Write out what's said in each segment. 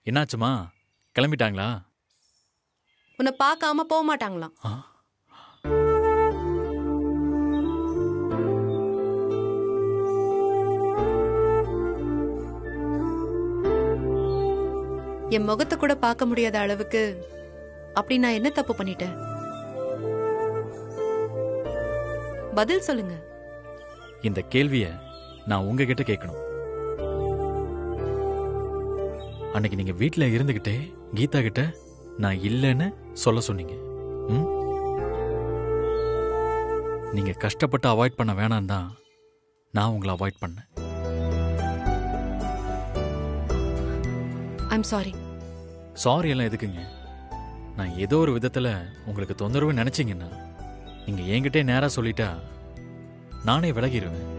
என்னாச்சுமா? கிளம்பிட்டாங்களா? உன்னை பார்க்காம போக மாட்டாங்களாம். ஆ, என் முகத்தை கூட பார்க்க முடியாத அளவுக்கு அப்படி நான் என்ன தப்பு பண்ணிட்டேன்? பதில் சொல்லுங்க. இந்த கேள்விய நான் உங்ககிட்ட கேட்கணும். அன்னைக்கு நீங்க வீட்ல இருந்துகிட்டே கீதா கிட்ட நான் இல்லைன்னு சொல்ல சொன்னீங்க. ம்? நீங்க கஷ்டப்பட்டு அவாய்ட் பண்ண வேணாம் தான் நான் உங்களை அவாய்ட் பண்ணேன். I'm sorry. சாரி எல்லாம் எதுக்குங்க? நான் ஏதோ ஒரு விதத்துல உங்களுக்கு தொந்தரவு நினைச்சீங்கன்னா நீங்க என்கிட்டே நேரா சொல்லிட்டா நானே விலகிடுவேன்.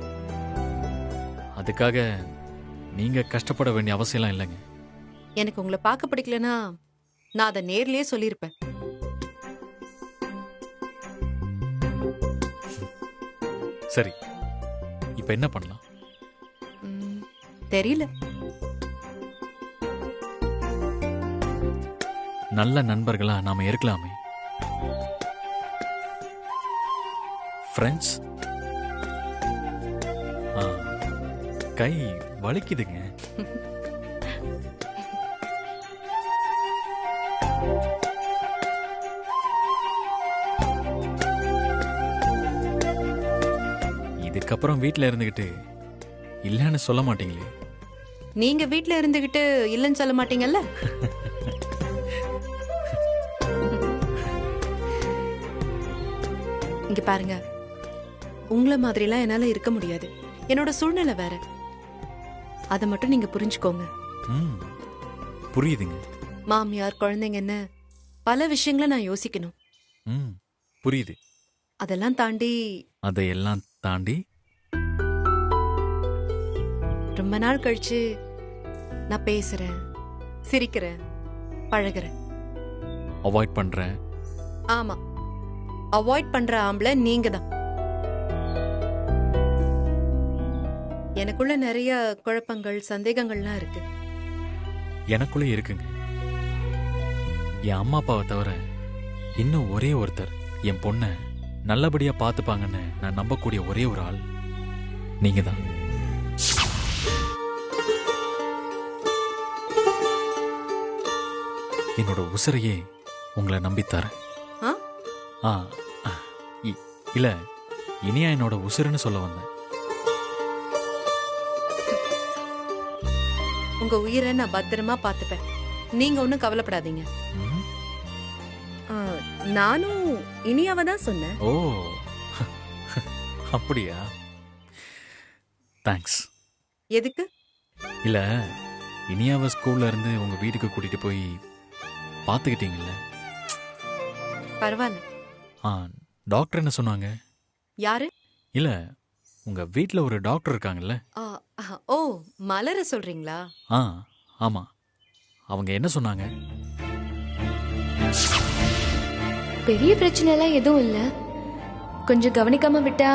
அதுக்காக நீங்க கஷ்டப்பட வேண்டிய அவசியம்லாம் இல்லைங்க. எனக்கு உங்களை பார்க்க பிடிக்கலனா நான் அதை நேர்லயே சொல்லியிருப்பேன். சரி, இப்ப என்ன பண்ணலாம்? தெரியல. நல்ல நண்பர்களா நாம இருக்கலாமே. ஃப்ரெண்ட்ஸ். கை வலிக்குதுங்க. இதுக்கப்புறம் வீட்ல இருந்துகிட்டு இல்லைன்னு சொல்ல மாட்டீங்களே? நீங்க வீட்ல இருந்துகிட்டு இல்லைன்னு சொல்ல மாட்டீங்கல்ல? இங்க பாருங்க, உங்களை மாதிரிலாம் என்னால இருக்க முடியாது. என்னோட சூழ்நிலை வேற. அதை மட்டும் நீங்க புரிஞ்சுக்கோங்க. புரியுதுங்க. மாமியார், குழந்தைங்கன்னு பல விஷயங்களை நான் யோசிக்கணும். புரியுது. அதையெல்லாம் தாண்டி ரொம்ப நாள் கழிச்சு நான் பேசுறேன், சிரிக்கிறேன், பழகுறேன். அவாய்ட் பண்றேன். ஆமா, அவாய்ட் பண்ற ஆம்பளை நீங்க தான். எனக்குள்ள நிறைய குழப்பங்கள், சந்தேகங்கள்லாம் இருக்கு. எனக்குள்ள இருக்குங்க. என் அம்மா அப்பாவை தவிர இன்னும் ஒரே ஒருத்தர் என் பொண்ண நல்லபடியா பாத்துப்பாங்கன்னு நான் நம்பக்கூடிய ஒரே ஒரு ஆள் நீங்க தான். என்னோட உசுரையே உங்களை நம்பித்தாரேன். இல்ல, இனியா என்னோட உசுருன்னு சொல்ல வந்தேன். உங்க உயிரை நான் பத்திரமா பாத்துப்பேன். நீங்க ஒண்ணும் கவலைப்படாதீங்க. நானும் இனியாவ தான் சொன்னேன். ஓ, அப்படியா? தேங்க்ஸ். எதுக்கு? இல்ல, இனியாவ ஸ்கூல்ல இருந்து உங்க வீட்டுக்கு கூட்டிட்டு போய் பாத்துக்கிட்டீங்கல்ல? பரவாயில்ல. டாக்டர் என்ன சொன்னாங்க? யாரு? இல்ல, உங்க வீட்ல ஒரு டாக்டர் இருக்காங்கல்ல? ஓ, மலர சொல்றீங்களா? ஆமா. அவங்க என்ன சொன்னாங்க? பெரிய பிரச்சனை எல்லாம் எதுவும் இல்ல. கொஞ்சம் கவனிக்காம விட்டா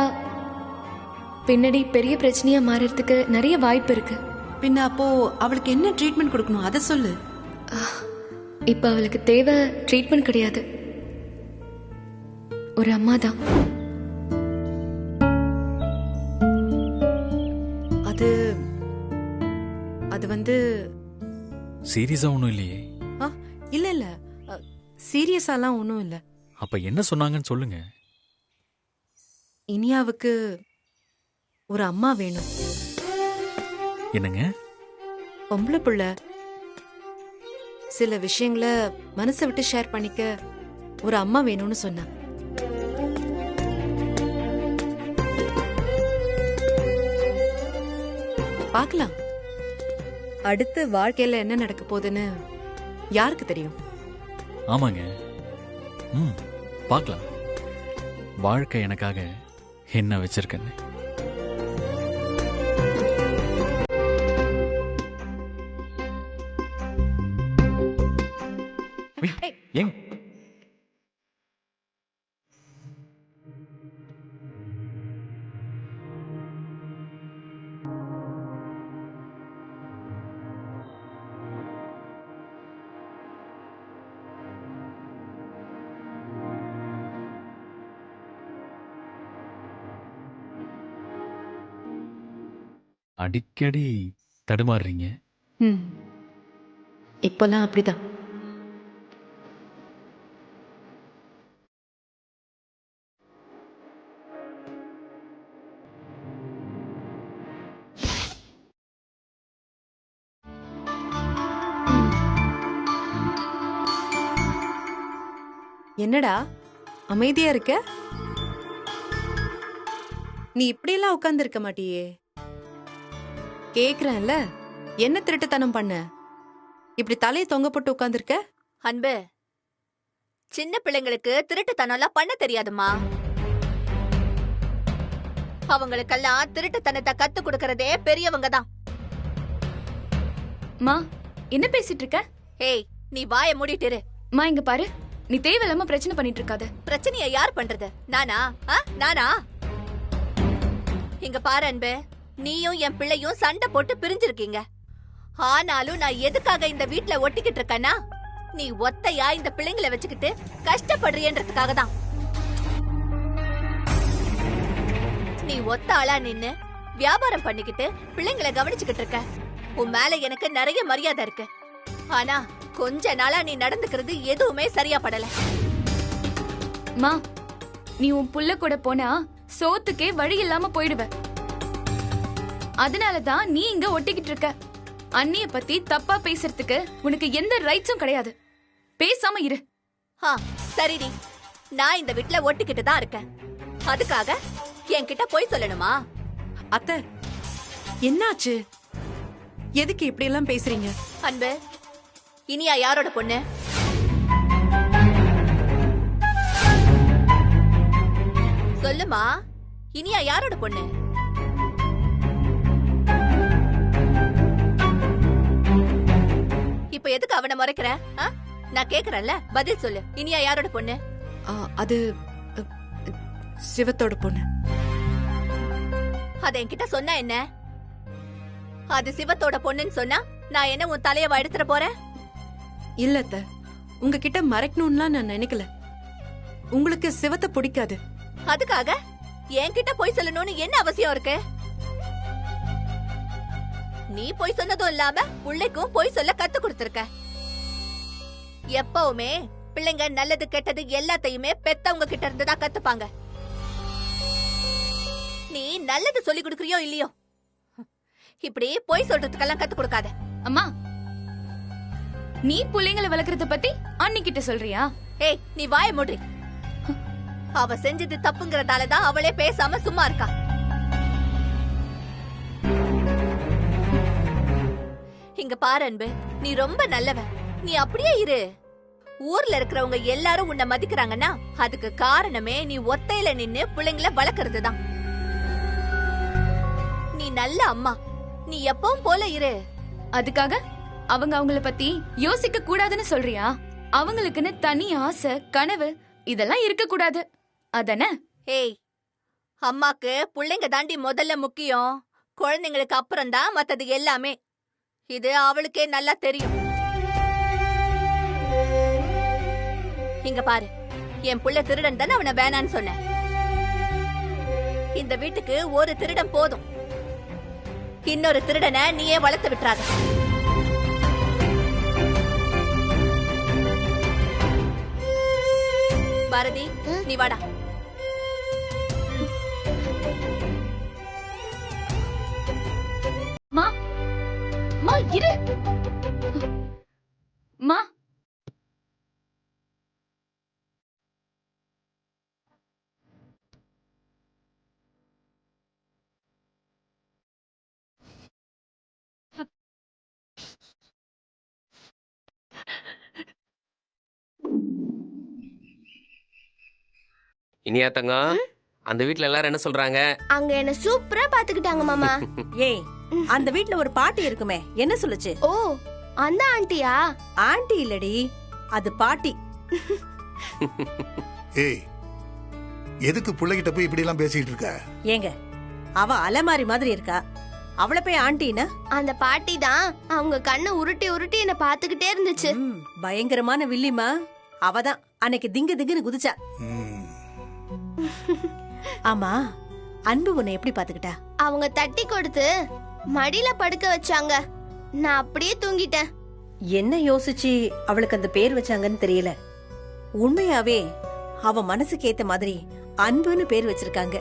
பின்னாடி பெரிய பிரச்சனையா மாறறதுக்கு நிறைய வாய்ப்பு இருக்கு. பின்ன அப்போ அவளுக்கு என்ன ட்ரீட்மெண்ட் கொடுக்கணும் அத சொல்லு. இப்ப அவளுக்கு தேவை ட்ரீட்மெண்ட் கிடையாது, ஒரு அம்மா தான். அது வந்து சீரியஸா ஒண்ணும் இல்லையே? இல்ல சீரியஸாலாம் ஒண்ணும் இல்ல. அப்ப என்ன சொன்னாங்கன்னு சொல்லுங்க. இனியாவுக்கு ஒரு அம்மா வேணும். என்னங்க? பொம்பளை புள்ள சில விஷயங்களை மனசை விட்டு ஷேர் பண்ணிக்க ஒரு அம்மா வேணும்னு சொன்னா. பார்க்கலாம், அடுத்து வாழ்க்கையில என்ன நடக்க போகுதுன்னு யாருக்கு தெரியும்? ஆமாங்க, பார்க்கலாம். வாழ்க்கை எனக்காக என்ன வச்சிருக்கேன்னு. ஏங்க அடிக்கடி தடுமாறுறீங்க. ம் இப்போல்லாம் அப்படிதான். என்னடா அமைதியா இருக்க? நீ இப்படியெல்லாம் உட்கார்ந்து இருக்க மாட்டியே. கேக்குறேன்ல, என்ன திருட்டுத்தனம் பண்ண? இப்படி தலையை தொங்க போட்டு உட்கார்ந்துருக்க? அன்பு, சின்ன பிள்ளைங்களுக்கு திருட்டுத்தனம்லாம் பண்ண தெரியாதுமா. அவங்களுக்கெல்லாம் திருட்டுத்தனத்தை கத்து கொடுக்கறதே பெரியவங்க தான். மா என்ன பேசிட்டு இருக்க? ஏய், நீ வாயை மூடிட்டு இரு. மா இங்க பாரு, நீ தேவையில்லாம பிரச்சனை பண்ணிட்டு இருக்காத. பிரச்சனையை யார் பண்றது? நானா? நானா? இங்க பாரு அன்பு, நீயும் என் பிள்ளையும் சண்டை போட்டு பிரிஞ்சிருக்கீங்க. ஆனாலும் நான் எதுக்காக இந்த வீட்ல ஒட்டிக்கிட்டு இருக்கேன்னா, நீ ஒத்தையா இந்த பிள்ளைங்களை வச்சுக்கிட்டு கஷ்டப்படுறியன்றதுக்காக தான். நீ ஒத்த ஆளா நின்னு வியாபாரம் பண்ணிக்கிட்டு பிள்ளைங்களை கவனிச்சுக்கிட்டு இருக்க. உன் மேல எனக்கு நிறைய மரியாதை இருக்கு. ஆனா கொஞ்ச நாளா நீ நடந்துக்கிறது எதுவுமே சரியா படல. மா நீ உன் புள்ள கூட போனா சோத்துக்கே வழி இல்லாம போயிடுவ. அதனாலதான் நீ இங்க ஒட்டிக்கிட்டு இருக்க. அண்ணிய பத்தி தப்பா பேசுறதுக்கு உனக்கு எந்த ரைட்ஸும் கிடையாது. பேசாம இரு. சரிடி, நான் இந்த வீட்ல ஒட்டிக்கிட்டு தான் இருக்கேன். அதுக்காக என்கிட்ட போய் சொல்லணுமா? அத்தை, என்னாச்சு? எதுக்கு இப்படி எல்லாம் பேசுறீங்க? அன்பு, இனியா யாரோட பொண்ணு? சொல்லுமா, இனியா யாரோட பொண்ணு? இப்ப எதுக்கு அவனை மறைக்கிற? நான் கேக்குறேன்ல, பதில் சொல்லு. இனியா யாரோட பொண்ணு? அது சிவத்தோட பொண்ணு. அத என்கிட்ட சொன்னா என்ன? அது சிவத்தோட பொண்ணுன்னு சொன்னா நான் என்ன உன் தலையவா எடுத்துற போறேன்? இல்ல அத்தை, உங்ககிட்ட மறைக்கணும்லாம் நான் நினைக்கல. உங்களுக்கு சிவத்தை பிடிக்காது. அதுக்காக என்கிட்ட போய் சொல்லணும்னு என்ன அவசியம் இருக்கு? நீ போய் சொன்னதும் இல்லாம பிள்ளைக்கும் போய் சொல்ல கத்து கொடுத்திருக்க. எப்பவுமே பிள்ளைங்க நல்லது கெட்டது எல்லாத்தையுமே பெத்தவங்க கிட்ட இருந்து தான் கத்துப்பாங்க. நீ நல்லது சொல்லி கொடுக்கறியோ இல்லையோ, இப்படி போய் சொல்றதுக்கெல்லாம் கத்து கொடுக்காத. அம்மா, நீ புள்ளைங்களை வளர்க்கறத பத்தி அண்ணிக்கிட்ட சொல்றியா? ஏய், நீ வாய மூடி. அவ செஞ்சது தப்புங்கறதாலதான் அவளே பேசாம சும்மா இருக்கா. இங்க பாரு அன்பு, நீ ரொம்ப நல்லவ. நீ அப்படியே இரு. ஊர்ல இருக்கிறவங்க எல்லாரும் உன்னை மதிக்கிறாங்கன்னா அதுக்கு காரணமே நீ ஒத்தையில நின்னு பிள்ளைங்களை வளர்க்கறது தான். நீ நல்ல அம்மா. நீ எப்பவும் போல இரு. அதுக்காக அவங்க அவங்கள பத்தி யோசிக்க கூடாதுன்னு சொல்றியா? அவங்களுக்குன்னு தனி ஆசை, கனவு இதெல்லாம் இருக்க கூடாது அதானே? ஏய், அம்மாக்கு பிள்ளைங்க தாண்டி முதல்ல முக்கியம். குழந்தைங்களுக்கு அப்புறம் தான் மத்தது எல்லாமே. இது அவளுக்கே நல்லா தெரியும். இங்க பாரு, என் புள்ள திருடன் தானே அவனை வேணான்னு சொன்னேன். இந்த வீட்டுக்கு ஒரு திருடன் போதும். இன்னொரு திருடனை நீயே வளர்த்து விட்டுறாத. பாரதி, நீ வாடா. மா மா இரு. மா இனியா தங்கம், அந்த வீட்ல எல்லாரும் என்ன சொல்றாங்க? அங்க என்ன சூப்பரா பாத்துக்கிட்டாங்க மாமா. ஏய், அந்த வீட்ல ஒரு பாட்டி இருக்குமே, என்ன சொல்லுச்சு? ஓ, அந்த ஆண்டியா? ஆண்டி இல்லடி, அது பாட்டி. ஏய், எதுக்கு பிள்ளைகிட்ட போய் இப்படி எல்லாம் பேசிட்டு இருக்க? ஏங்க, அவ அலமாரி மாதிரி இருக்கா, அவளை போய் ஆண்டினா? அந்த பாட்டி தான் அவங்க கண்ணை உருட்டி உருட்டி என்ன பாத்துக்கிட்டே இருந்துச்சு. பயங்கரமான வில்லிமா. அவதான் அன்னைக்கு திங்கு திங்குன்னு குதிச்சா. ஆமா, அன்பு உன்னை எப்படி பாத்துக்கிட்டா? அவங்க தட்டி கொடுத்து மடியில படுக்க வச்சாங்க. நான் அப்படியே தூங்கிட்டேன். என்ன யோசிச்சு அவளுக்கு அந்த பேர் வச்சாங்கன்னு தெரியல. உண்மையாவே அவ மனசுக்கு ஏத்த மாதிரி அன்புன்னு பேர் வச்சிருக்காங்க.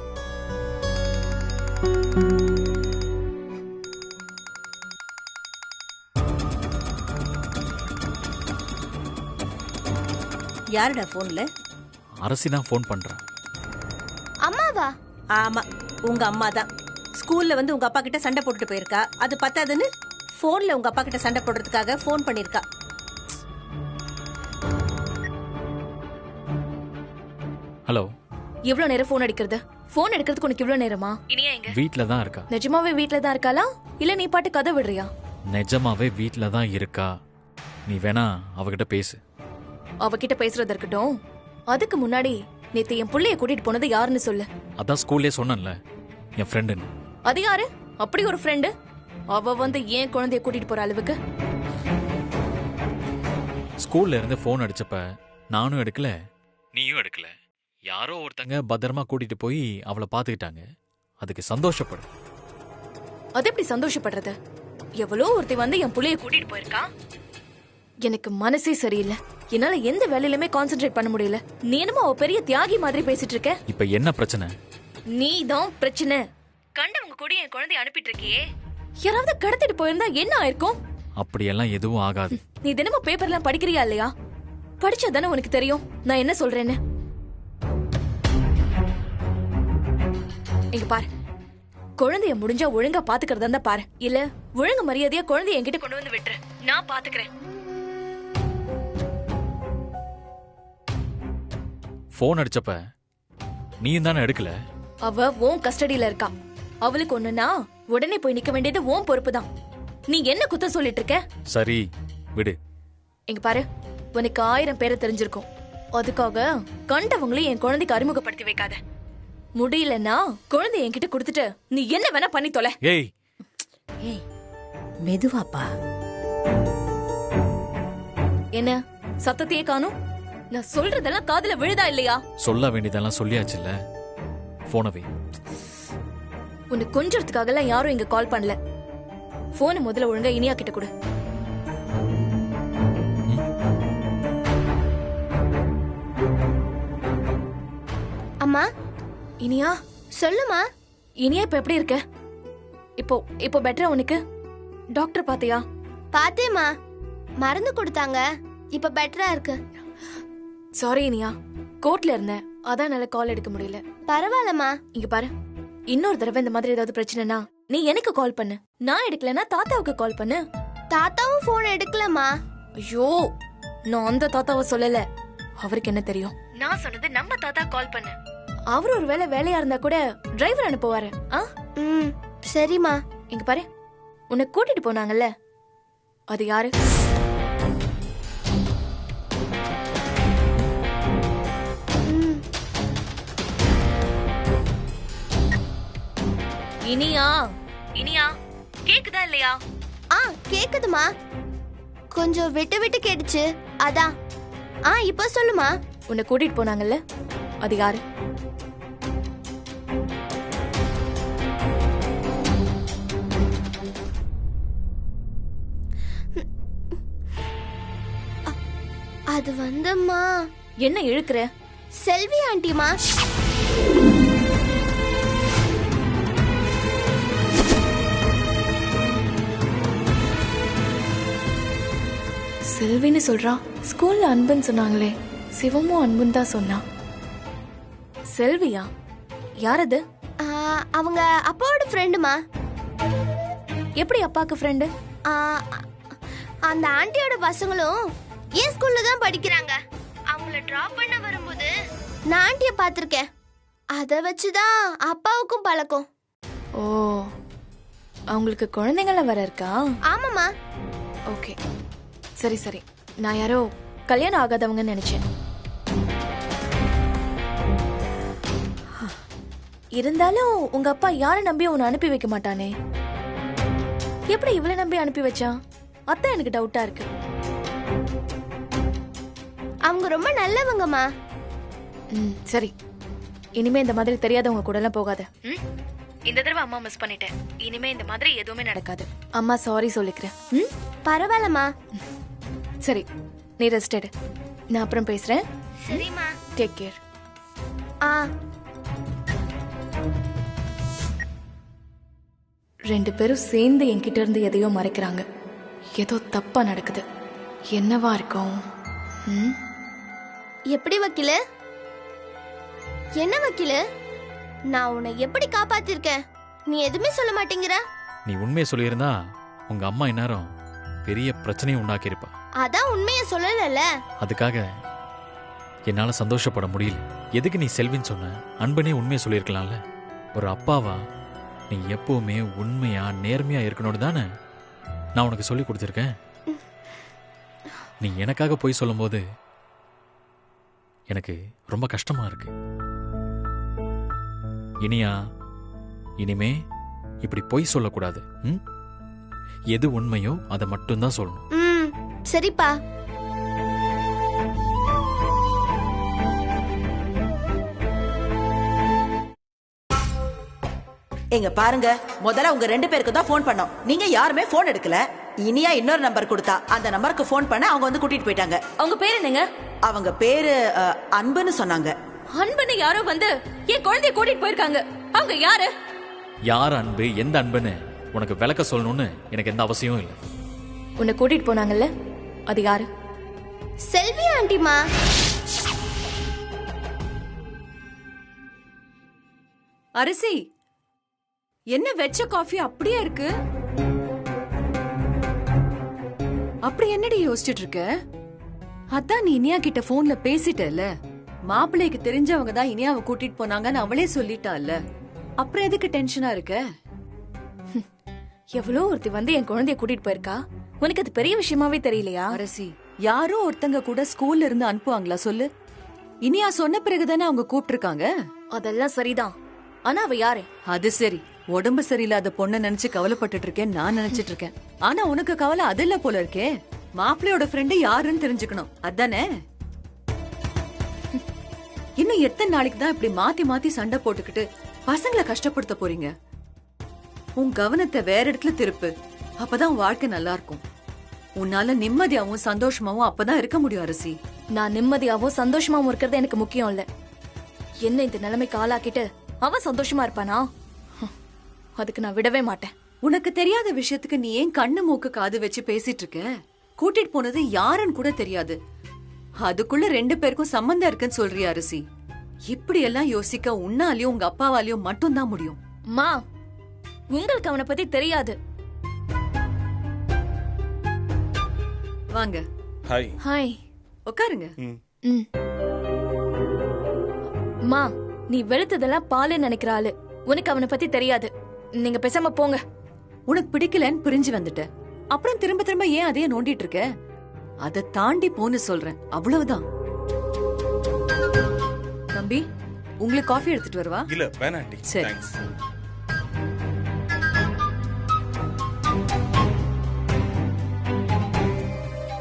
யாருடா போன்ல? அரசி தான் ஃபோன் பண்றேன். அம்மாவா? ஆமா, உங்க அம்மா தான். ஸ்கூல்ல வந்து உங்க அப்பா கிட்ட சண்டை போட்டுட்டு போயிருக்கா. அது பத்தாதுன்னு போன்ல உங்க அப்பா கிட்ட சண்டை போடுறதுக்காக போன் பண்ணிருக்கா. ஹலோ. எவ்வளவு நேரம் போன் அடிக்கிறது? போன் எடுக்கிறதுக்கு உனக்கு இவ்வளவு நேரமா? இனியா எங்க? வீட்ல தான் இருக்கா. நிஜமாவே வீட்ல தான் இருக்காளா இல்ல நீ பாட்டு கதை விடுறியா? நிஜமாவே வீட்ல தான் இருக்கா. நீ வேணா அவகிட்ட பேசு. அவகிட்ட பேசுறது இருக்கட்டும், அதுக்கு முன்னாடி நேத்து என் புள்ளைய கூட்டிட்டு போனது யாருன்னு சொல்லு. அதான் ஸ்கூல்லே சொன்னேன்ல, என் ஃப்ரெண்டுன்னு. அது யாரு? அப்படி ஒரு ஃப்ரெண்டு? அவ வந்து ஏன் குழந்தைய கூட்டிட்டு போற அளவுக்கு? ஸ்கூல்ல இருந்து ஃபோன் அடிச்சப்ப நானும் எடுக்கல, நீயும் எடுக்கல. யாரோ ஒருத்தங்க பத்திரமா கூட்டிட்டு போய் அவளை பாத்துக்கிட்டாங்க. அதுக்கு சந்தோஷப்படு. அது எப்படி சந்தோஷப்படுறது? எவ்வளோ ஒருத்தி வந்து என் புள்ளைய கூட்டிட்டு போயிருக்கா. எனக்கு மனசே சரியில்லை. என்னால எந்த வேலையிலுமே கான்சென்ட்ரேட் பண்ண முடியல. நீ என்னமோ அவ பெரிய தியாகி மாதிரி பேசிட்டு இருக்க. இப்ப என்ன பிரச்சனை? நீ தான் பிரச்சனை. கண்டவங்க கூட என் குழந்தைய அனுப்பிட்டு இருக்கியே, யாராவது கடத்திட்டு போயிருந்தா என்ன ஆயிருக்கும்? அப்படியெல்லாம் எதுவும் ஆகாது. நீ தினமும் பேப்பர்லாம் படிக்கிறியா இல்லையா? படிச்சாதானே உனக்கு தெரியும் நான் என்ன சொல்றேன்னு. இங்க பாரு, குழந்தைய முடிஞ்சா ஒழுங்கா பாத்துக்கிறதா இருந்தா பாரு, இல்ல ஒழுங்கு மரியாதையா குழந்தைய என்கிட்ட கொண்டு வந்து விட்டுரு, நான் பாத்துக்கிறேன். ஃபோன் அடிச்சப்ப நீயும் தானே எடுக்கல. அவ உன் கஸ்டடியில இருக்கா. அவளுக்கு ஒண்ணுனா உடனே போய் நிக்க வேண்டியது உன் பொறுப்பு தான். நீ என்ன குத்தம் சொல்லிட்டு இருக்க? சரி விடு. இங்க பாரு, உனக்கு 1000 பேரை தெரிஞ்சிருக்கும். அதுக்காக கண்டவங்களையும் என் குழந்தைக்கு அறிமுகப்படுத்தி வைக்காத. முடியலன்னா குழந்தை என்கிட்ட கொடுத்துட்டு நீ என்ன வேணா பண்ணி தொலை. ஏய் ஏய், மெதுவாப்பா. என்ன சத்தத்தையே காணும்? நான் சொல்றதெல்லாம் காதுல விழுதா இல்லையா? சொல்ல வேண்டியதெல்லாம் சொல்லியாச்சுல்ல. போனவே உன்னை கொஞ்சத்துக்காக எல்லாம் யாரும் இங்க கால் பண்ணல. போனை முதல்ல ஒழுங்கா இனியா கிட்ட கொடு. அம்மா. இனியா சொல்லுமா. இனியா இப்ப எப்படி இருக்க? இப்போ பெட்டரா உனக்கு? டாக்டர் பாத்தியா? பாத்தேமா, மருந்து கொடுத்தாங்க. இப்ப பெட்டரா இருக்கு. சாரி இனியா, கோர்ட்ல இருந்தேன், அதான் என்னால கால் எடுக்க முடியல. பரவாயில்லம்மா. இங்க பாரு, இன்னொரு தடவை இந்த மாதிரி ஏதாவது பிரச்சனைனா நீ எனக்கு கால் பண்ணு. நான் எடுக்கலனா தாத்தாவுக்கு கால் பண்ணு. தாத்தாவும் போன் எடுக்கலமா. ஐயோ, நான் அந்த தாத்தாவை சொல்லல. அவருக்கு என்ன தெரியும்? நான் சொன்னது நம்ம தாத்தா கால் பண்ணு. அவர் ஒரு வேலையா இருந்தா கூட டிரைவர் அனுப்புவாரு. சரிம்மா. இங்க பாரு, உன்னை கூட்டிட்டு போனாங்கல்ல, அது யாரு? இனியா, இனியா கேக்குதா இல்லையா? கேக்குதுமா. கொஞ்சம் விட்டு விட்டு கேட்டுச்சு, அதான். இப்ப சொல்லுமா. உன்னை கூட்டிட்டு போனாங்கல்ல, அது யாரு? அது வந்தம்மா. என்ன இழுக்கிற? செல்வி ஆண்டிமா. செல்வின்னு சொல்றா. ஸ்கூல்ல அன்புன்னு சொன்னாங்களே, சிவமும் அன்புன்னு தான் சொன்னா. செல்வியா? யார் அது? அவங்க அப்பாவோட ஃப்ரெண்டுமா. எப்படி அப்பாக்கு ஃப்ரெண்டு? அந்த ஆண்டியோட பசங்களும் ஏன் ஸ்கூல்ல தான் படிக்கிறாங்க. அவங்கள டிராப் பண்ண வரும்போது நான் ஆண்டிய பாத்திருக்கேன். அத வச்சுதான் அப்பாவுக்கும் பழக்கம். ஓ, அவங்களுக்கு குழந்தைங்கள வர இருக்கா? ஆமாமா. ஓகே, சரி சரி. நான் யாரோ கல்யாணம் ஆகாதவங்கன்னு நினைச்சேன். இருந்தாலும் உங்க அப்பா யாரை நம்பி உன்னை அனுப்பி வைக்க மாட்டானே. எப்படி இவளை நம்பி அனுப்பி வச்சான்? அதான் எனக்கு டவுட்டா இருக்கு. அவங்க ரொம்ப நல்லவங்கம்மா. சரி, இனிமே இந்த மாதிரி தெரியாதவங்க கூட எல்லாம் போகாத. இந்த தடவை அம்மா மிஸ் பண்ணிட்டேன். இனிமே இந்த மாதிரி எதுவுமே நடக்காது. அம்மா சாரி சொல்லிக்கிறேன். ம்? பரவாயில்லம்மா. சரி, நீ ரெஸ்ட் எடு. நான் அப்புறம் பேசுறேன். சரிம்மா. Take care. ஆ. ரெண்டு பேரும் சேர்ந்து என்கிட்ட இருந்து எதையோ மறைக்கிறாங்க. ஏதோ தப்பா நடக்குது. என்னவா இருக்கும்? ம்? எப்படி வக்கீலு? என்ன வக்கீலு, நான் உன்னை எப்படி காப்பாத்திருக்கேன்? நீ எதுவுமே சொல்ல மாட்டேங்கிற. நீ உண்மையை சொல்லியிருந்தா உங்க அம்மா இந்நேரம் பெரிய பிரச்சனையை உண்டாக்கியிருப்பா. அதான் உண்மையை சொல்லல. அதுக்காக என்னால சந்தோஷப்பட முடியல. எதுக்கு நீ செல்வின்னு சொன்ன? அன்பனே உண்மையை சொல்லியிருக்கலாம்ல. ஒரு அப்பாவா நீ எப்பவுமே உண்மையா நேர்மையா இருக்கணும்னு தானே நான் உனக்கு சொல்லி கொடுத்துருக்கேன். நீ எனக்காக போய் சொல்லும்போது எனக்கு ரொம்ப கஷ்டமா இருக்கு. இனியா, இனிமே இப்படி பொய் சொல்லக்கூடாது. எது உண்மையோ அதை மட்டும்தான் சொல்லணும். ம், சரிப்பா. எங்க பாருங்க, முதல்ல உங்க 2 பேருக்கு தான் போன் பண்ணோம். நீங்க யாருமே போன் எடுக்கல. இனியா இன்னொரு நம்பர் கொடுத்தா, அந்த நம்பருக்கு போன் பண்ண அவங்க வந்து கூட்டிட்டு போயிட்டாங்க. அவங்க பேர் என்னங்க? அவங்க பேரு அன்புன்னு சொன்னாங்க. அன்புன்னு யாரோ வந்து என் குழந்தைய கூட்டிட்டு போயிருக்காங்க. அவங்க யாரு? யார் அன்பு, எந்த அன்புன்னு உனக்கு விளக்க சொல்லணும்னு எனக்கு எந்த அவசியமும் இல்லை. உன்னை கூட்டிட்டு போனாங்கல்ல, அது யாரு? செல்வி ஆண்டிமா. அரிசி, என்ன வெச்ச காஃபி அப்படியே இருக்கு? அப்படி என்னடி யோசிச்சுட்டு இருக்க? அதான் நீ இனியா கிட்ட போன்ல பேசிட்டல. மாப்பிள்ளைக்கு தெரிஞ்சவங்க தான் இனியாவை கூட்டிட்டு போனாங்கன்னு அவளே சொல்லிட்டால. அப்புறம் எதுக்கு டென்ஷனா இருக்க? எவ்வளோ ஒருத்தி வந்து என் குழந்தைய கூட்டிட்டு போயிருக்கா. உனக்கு அது பெரிய விஷயமாவே தெரியலையா? அரசி, யாரோ ஒருத்தங்க கூட ஸ்கூல்ல இருந்து அனுப்புவாங்களா சொல்லு? இனியா சொன்ன பிறகுதானே அவங்க கூப்பிட்டுருக்காங்க. அதெல்லாம் சரிதான். ஆனா அவ யாரு? அது சரி, உடம்பு சரியில்லாத பொண்ண நினைச்சு கவலைப்பட்டுட்டு இருக்கேன் நான் நினைச்சிட்டு இருக்கேன். ஆனா உனக்கு கவலை அது இல்ல போல இருக்கே. மாப்பிள்ளையோட ஃப்ரெண்டு யாருன்னு தெரிஞ்சுக்கணும், அதானே? இன்னும் எத்தனை நாளைக்கு தான் இப்படி மாத்தி மாத்தி சண்டை போட்டுக்கிட்டு பசங்களை கஷ்டப்படுத்த போறீங்க? உன் கவனத்தை வேற இடத்துல திருப்பு. அப்பதான் உன் வாழ்க்கை நல்லா இருக்கும். உன்னால நிம்மதியாவும் சந்தோஷமாவும் அப்பதான் இருக்க முடியும் அரசி. நான் நிம்மதியாவும் சந்தோஷமாவும் இருக்கிறது எனக்கு முக்கியம் இல்ல. என்ன இந்த நிலைமைக்கு ஆளாக்கிட்டு அவன் சந்தோஷமா இருப்பானா? அதுக்கு நான் விடவே மாட்டேன். உனக்கு தெரியாத விஷயத்துக்கு நீ ஏன் கண்ணு மூக்கு காது வச்சு பேசிட்டு இருக்க? கூட்டிட்டு போனது யாருன்னு கூட தெரியாது. அதுக்குள்ள 2 பேருக்கும் சம்பந்தம் இருக்குன்னு சொல்றியா அரசி? இப்படி எல்லாம் யோசிக்க உன்னாலையும் உங்க அப்பாவாலையும் மட்டும்தான் முடியும். மா, உங்களுக்கு அவனை பத்தி தெரியாது. வாங்க. ஹாய். ஹாய். உட்காருங்க. மா, நீ வெளுத்ததெல்லாம் பாலு நினைக்கிற ஆளு. உனக்கு அவனை பத்தி தெரியாது. நீங்க பேசாம போங்க. உனக்கு பிடிக்கலன்னு பிரிஞ்சு வந்துட்ட. அப்புறம் திரும்ப திரும்ப ஏன் அதையே நோண்டிட்டு இருக்க? அதை தாண்டி போன்னு சொல்றேன், அவ்வளவுதான். தம்பி, உங்களுக்கு காஃபி எடுத்துட்டு வரவா? இல்ல வேணாம் ஆண்டி. சரி. தேங்க்ஸ்.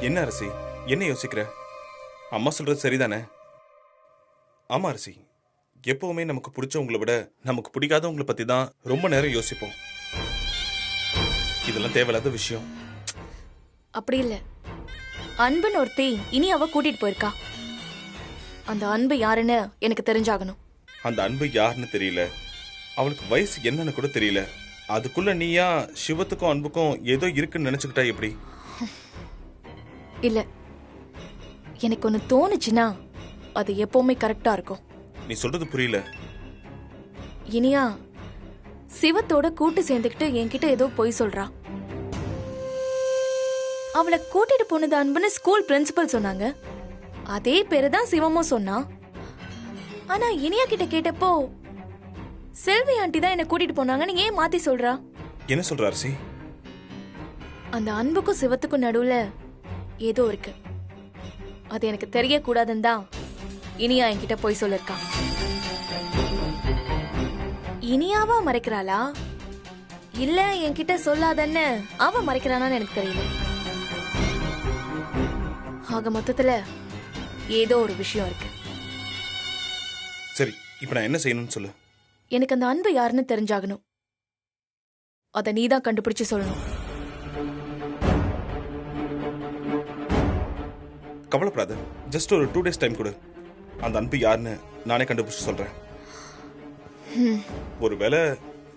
என்ன அரசி, என்ன யோசிக்கிற? அம்மா சொல்றது சரிதானே? ஆமா அரசி, எப்பவுமே நமக்கு பிடிச்சவங்களை விட நமக்கு பிடிக்காதவங்களை பத்தி தான் ரொம்ப நேரம் யோசிப்போம். இதெல்லாம் தேவையில்லாத விஷயம். அப்படி இல்ல. அன்புன்னு ஒருத்தி இனி அவ கூட்டிட்டு போயிருக்கா. அந்த அன்பு யாருன்னு எனக்கு தெரிஞ்சாகணும். அந்த அன்பு யாருன்னு தெரியல, அவளுக்கு வயசு என்னன்னு கூட தெரியல. அதுக்குள்ள நீயா சிவத்துக்கும் அன்புக்கும் ஏதோ இருக்குன்னு நினைச்சுக்கிட்டா எப்படி? இல்ல, எனக்கு ஒண்ணு தோணுச்சுன்னா அது எப்பவுமே கரெக்டா இருக்கும். நீ சொல்றது புரியல. இனியா சிவத்தோட கூட்டு சேர்ந்துக்கிட்டு என்கிட்ட ஏதோ பொய் சொல்றா. அவளை கூட்டிட்டு போனது அன்புன்னு ஸ்கூல் பிரின்சிபல் சொன்னாங்க. அதே பேரு தான் சிவமும் சொன்னா. ஆனா இனியா கிட்ட கேட்டப்போ செல்வி ஆண்டி தான் என்ன கூட்டிட்டு போனாங்கன்னு ஏன் மாத்தி சொல்றா? என்ன சொல்ற அரசி? அந்த அன்புக்கும் சிவத்துக்கும் நடுவுல ஏதோ இருக்கு. அது எனக்கு தெரியக்கூடாதுன்னு தான் இனியா என்கிட்ட போய் சொல்லிருக்கா. இனியாவா மறைக்கிறாளா இல்ல என்கிட்ட சொல்லாதன்னு அவ மறைக்கிறானான்னு எனக்கு தெரியல. ஆக மொத்தத்துல ஏதோ ஒரு விஷயம் இருக்கு. சரி, இப்ப நான் என்ன செய்யணும்னு சொல்லு. எனக்கு அந்த அன்பு யாருன்னு தெரிஞ்சாகணும். அதை நீ தான் கண்டுபிடிச்சு சொல்லணும். கவலைப்படாத, ஜஸ்ட் ஒரு 2 days டைம் கொடு. அந்த அன்பு யாருன்னு நானே கண்டுபிடிச்சு சொல்றேன். ஒருவேளை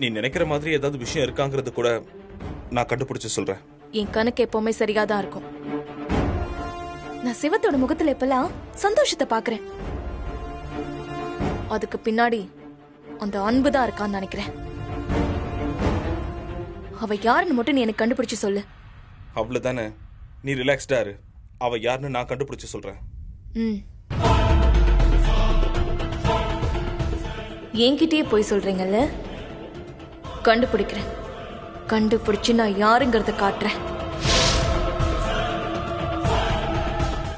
நீ நினைக்கிற மாதிரி ஏதாவது விஷயம் இருக்காங்கிறது கூட நான் கண்டுபிடிச்சு சொல்றேன். என் கணக்கு எப்பவுமே சரியாதான் இருக்கும். நான் சிவத்தோட முகத்துல எப்பெல்லாம் சந்தோஷத்தை பாக்குறேன், அதுக்கு பின்னாடி அந்த அன்பு தான் இருக்கான்னு நினைக்கிறேன். அவ யாருன்னு மட்டும் நீ எனக்கு கண்டுபிடிச்சு சொல்லு. அவ்வளவுதானே, நீ ரிலாக்ஸ்டா இரு. அவ யாருன்னு நான் கண்டுபிடிச்சு சொல்றேன். என்கிட்டயே போய் சொல்றீங்கல்ல, கண்டுபிடிக்கிறேன். கண்டுபிடிச்சு நான் யாருங்கிறத காட்டுறேன்.